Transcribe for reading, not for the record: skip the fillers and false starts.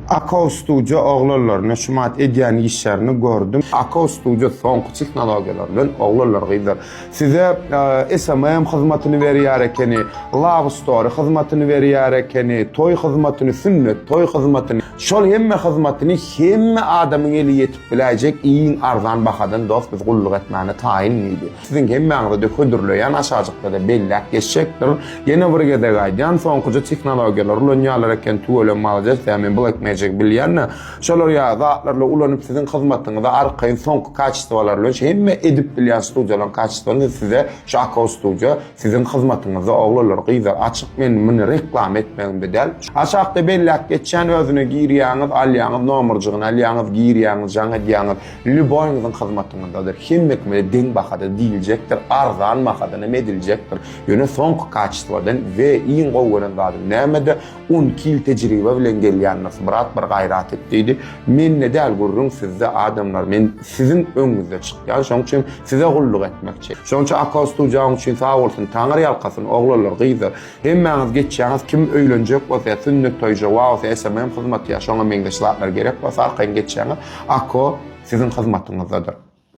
Akaustuca oğlanlarına şumat edýän işlerini gördüm. Akaustuca soňky teknologiýalardan oğlanlar gyzar. Size SMM hyzmatyny berýär ekeni, Love Story hyzmatyny berýär ekeni, toy hyzmatyny, sünnet toy hyzmatyny, şol hemme hyzmatyny hemme adamyň eli ýetip biläjek iň arzan bahadan dost biz gulluk etmäni taýin idi. Siziň hemmeňizde döküldürleýän aşajykda da bellek geçecekdir. Ýene bir gede gaýdan soňky teknologiýalar ulanýarlar eken tuwele malajat hem Black Magic bilýärni. Şolar ýa zatlarla ulanyp siziň hyzmatyňyza arkaýyn soňky kaçystywalar bilen hemme edip bilýän studiýalar kaçystywalar size şu Akaustuca siziň hyzmatyňyza oglanlar gyzar açyk meni reklam etmegiň bedel. Aşakda bellek geçen özüne girýäňiz, alýaňyz nomerjygyny, alýaňyz girýäňiz, jaňa diýäňiz, lüboýňyzyň hyzmatyndadyr. Hemme deň bahada diýiljekdir, arzan bahada ediljekdir. Ýöne soňky kaçystywadan we iň gowganan zady nämede 10 kil tejribe bilen gelýän nas bir gayrat etdi. Men nedäl görürüm sizde adamlar, men siziň öňünizde çykýan, şoň üçin size gulluk etmekçi. Şoň üçin Akaustuca üçin sağ bolsun, taňry ýalkasyn oglanlar gyzar. Hemmäňiz geçýäňiz kim öýlenjek bolsa, sünnet toýja we SMM hyzmaty ýa şoňa meňdeşlikler gerek bolsa, arkaýyn geçýäňiz Ako siziň hyzmatyňyzdadyr.